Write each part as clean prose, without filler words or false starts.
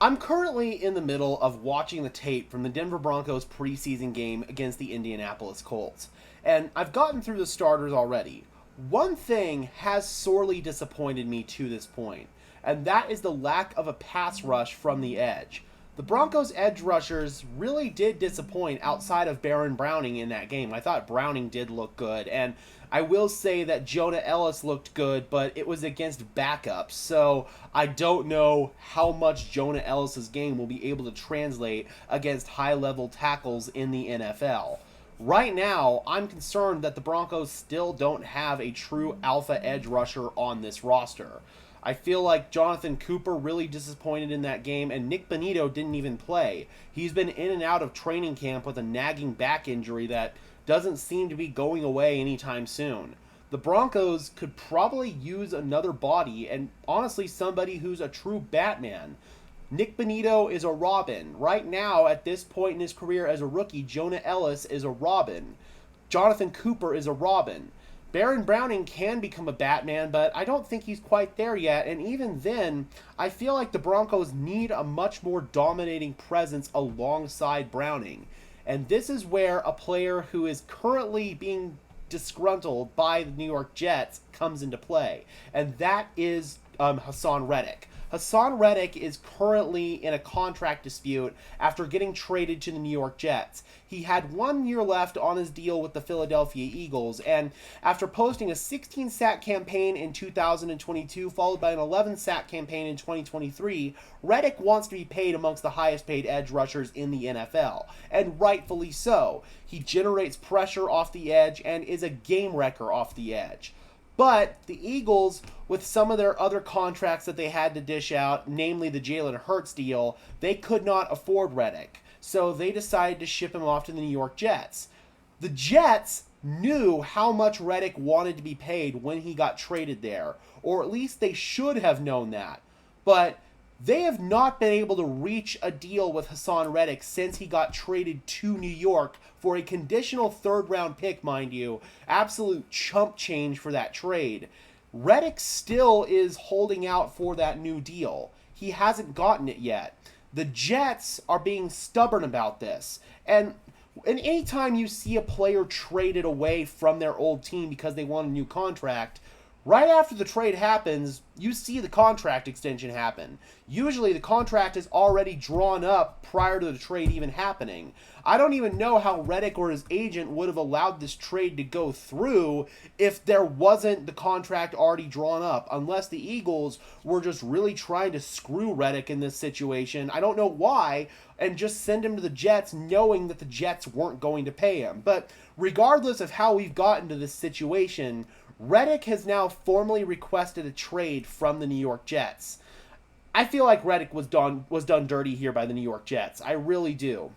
I'm currently in the middle of watching the tape from the Denver Broncos preseason game against the Indianapolis Colts, and I've gotten through the starters already. One thing has sorely disappointed me to this point, and that is the lack of a pass rush from the edge. The Broncos' edge rushers really did disappoint outside of Baron Browning in that game. I thought Browning did look good, and I will say that Jonah Ellis looked good, but it was against backups, so I don't know how much Jonah Ellis's game will be able to translate against high-level tackles in the NFL. Right now, I'm concerned that the Broncos still don't have a true alpha edge rusher on this roster. I feel like Jonathan Cooper really disappointed in that game, and Nick Bonito didn't even play. He's been in and out of training camp with a nagging back injury that doesn't seem to be going away anytime soon. The Broncos could probably use another body, and honestly, somebody who's a true Batman. Nick Bonito is a Robin. Right now, at this point in his career as a rookie, Jonah Ellis is a Robin. Jonathan Cooper is a Robin. Baron Browning can become a Batman, but I don't think he's quite there yet, and even then, I feel like the Broncos need a much more dominating presence alongside Browning. And this is where a player who is currently being disgruntled by the New York Jets comes into play, and that is Haason Reddick. Haason Reddick is currently in a contract dispute after getting traded to the New York Jets. He had 1 year left on his deal with the Philadelphia Eagles, and after posting a 16-sack campaign in 2022 followed by an 11-sack campaign in 2023, Reddick wants to be paid amongst the highest paid edge rushers in the NFL, and rightfully so. He generates pressure off the edge and is a game wrecker off the edge. But the Eagles, with some of their other contracts that they had to dish out, namely the Jalen Hurts deal, they could not afford Reddick. So they decided to ship him off to the New York Jets. The Jets knew how much Reddick wanted to be paid when he got traded there, or at least they should have known that. But they have not been able to reach a deal with Haason Reddick since he got traded to New York for a conditional third-round pick, mind you. Absolute chump change for that trade. Reddick still is holding out for that new deal. He hasn't gotten it yet. The Jets are being stubborn about this. And anytime you see a player traded away from their old team because they want a new contract, right after the trade happens, you see the contract extension happen. Usually the contract is already drawn up prior to the trade even happening. I don't even know how Reddick or his agent would have allowed this trade to go through if there wasn't the contract already drawn up, unless the Eagles were just really trying to screw Reddick in this situation. I don't know why, and just send him to the Jets knowing that the Jets weren't going to pay him. But regardless of how we've gotten to this situation, Reddick has now formally requested a trade from the New York Jets. I feel like Reddick was done dirty here by the New York Jets. I really do.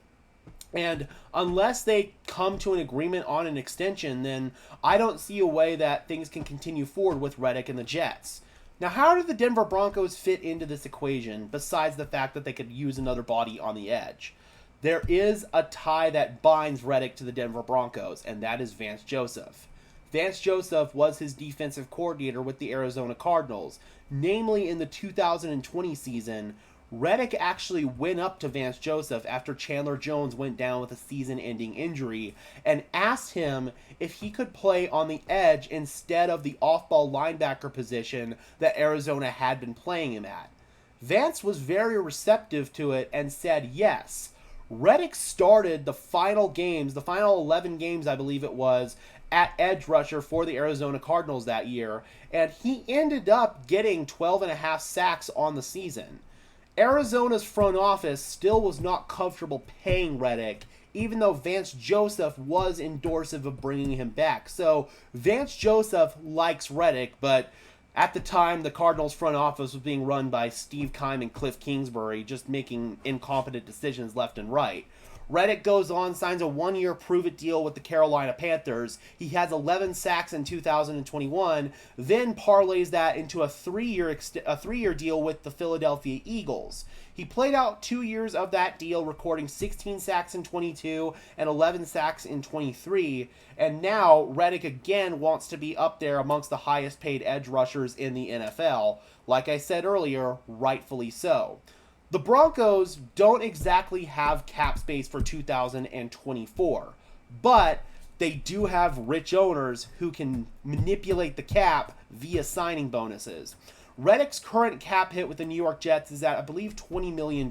And unless they come to an agreement on an extension, then I don't see a way that things can continue forward with Reddick and the Jets. Now, how do the Denver Broncos fit into this equation besides the fact that they could use another body on the edge? There is a tie that binds Reddick to the Denver Broncos, and that is Vance Joseph. Vance Joseph was his defensive coordinator with the Arizona Cardinals. Namely, in the 2020 season, Reddick actually went up to Vance Joseph after Chandler Jones went down with a season-ending injury and asked him if he could play on the edge instead of the off-ball linebacker position that Arizona had been playing him at. Vance was very receptive to it and said yes. Reddick started the final 11 games, I believe it was, at edge rusher for the Arizona Cardinals that year, and he ended up getting 12 and a half sacks on the season. Arizona's front office still was not comfortable paying Reddick, even though Vance Joseph was endorsing of bringing him back. So Vance Joseph likes Reddick, but at the time, the Cardinals front office was being run by Steve Keim and Cliff Kingsbury, just making incompetent decisions left and right. Reddick goes on, signs a one-year prove-it deal with the Carolina Panthers. He has 11 sacks in 2021, then parlays that into a three-year deal with the Philadelphia Eagles. He played out 2 years of that deal, recording 16 sacks in 22 and 11 sacks in 23, and now Reddick again wants to be up there amongst the highest-paid edge rushers in the NFL. Like I said earlier, rightfully so. The Broncos don't exactly have cap space for 2024, but they do have rich owners who can manipulate the cap via signing bonuses. Reddick's current cap hit with the New York Jets is at, I believe, $20 million.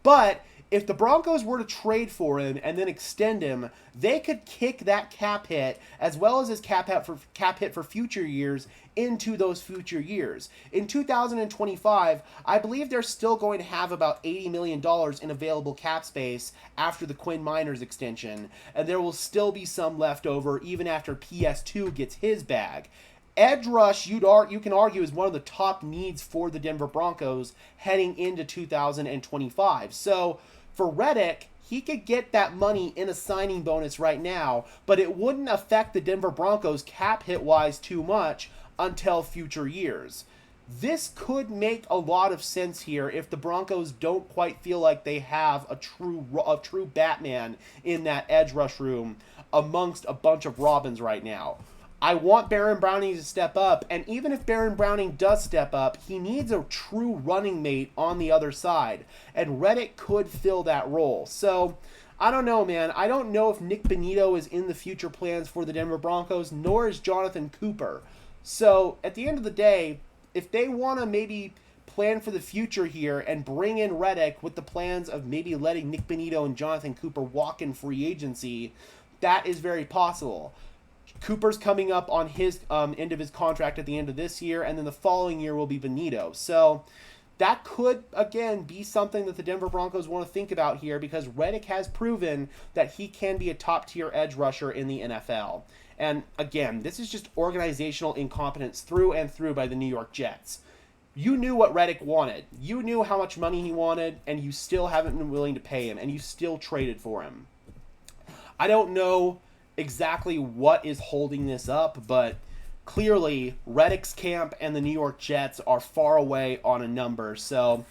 But if the Broncos were to trade for him and then extend him, they could kick that cap hit as well as his cap hit for future years into those future years. In 2025, I believe they're still going to have about $80 million in available cap space after the Quinn Miners extension, and there will still be some left over even after PS2 gets his bag. Edge rush, you can argue, is one of the top needs for the Denver Broncos heading into 2025. So for Reddick, he could get that money in a signing bonus right now, but it wouldn't affect the Denver Broncos cap hit-wise too much until future years. This could make a lot of sense here if the Broncos don't quite feel like they have a true Batman in that edge rush room amongst a bunch of Robins right now. I want Baron Browning to step up, and even if Baron Browning does step up, he needs a true running mate on the other side, and Reddick could fill that role. So, I don't know, man. I don't know if Nick Bonito is in the future plans for the Denver Broncos, nor is Jonathan Cooper. So, at the end of the day, if they want to maybe plan for the future here and bring in Reddick with the plans of maybe letting Nick Bonito and Jonathan Cooper walk in free agency, that is very possible. Cooper's coming up on his end of his contract at the end of this year, and then the following year will be Bonito. So that could, again, be something that the Denver Broncos want to think about here, because Reddick has proven that he can be a top-tier edge rusher in the NFL. And again, this is just organizational incompetence through and through by the New York Jets. You knew what Reddick wanted. You knew how much money he wanted, and you still haven't been willing to pay him, and you still traded for him. I don't know exactly what is holding this up, but clearly Reddick's camp and the New York Jets are far away on a number. So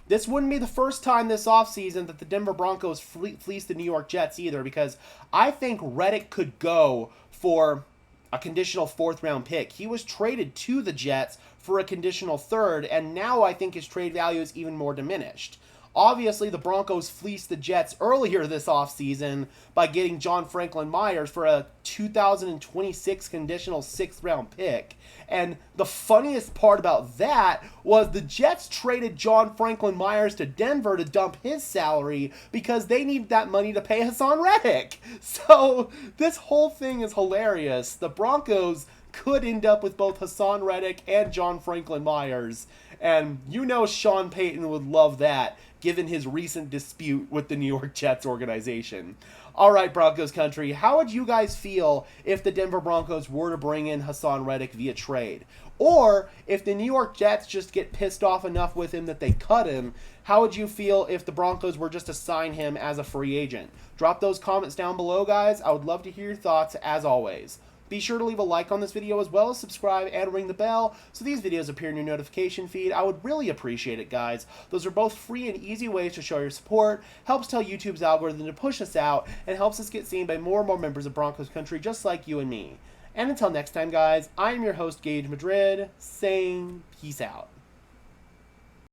this wouldn't be the first time this offseason that the Denver Broncos fleece the New York Jets either, because I think Reddick could go for a conditional 4th round pick. He was traded to the Jets for a conditional 3rd, and now I think his trade value is even more diminished. Obviously, the Broncos fleeced the Jets earlier this offseason by getting John Franklin Myers for a 2026 conditional 6th round pick. And the funniest part about that was the Jets traded John Franklin Myers to Denver to dump his salary because they need that money to pay Haason Reddick. So this whole thing is hilarious. The Broncos could end up with both Haason Reddick and John Franklin Myers. And you know Sean Payton would love that, given his recent dispute with the New York Jets organization. All right, Broncos country, how would you guys feel if the Denver Broncos were to bring in Haason Reddick via trade? Or if the New York Jets just get pissed off enough with him that they cut him, how would you feel if the Broncos were just to sign him as a free agent? Drop those comments down below, guys. I would love to hear your thoughts, as always. Be sure to leave a like on this video as well as subscribe and ring the bell so these videos appear in your notification feed. I would really appreciate it, guys. Those are both free and easy ways to show your support, helps tell YouTube's algorithm to push us out, and helps us get seen by more and more members of Broncos country just like you and me. And until next time, guys, I am your host, Gage Madrid, saying peace out.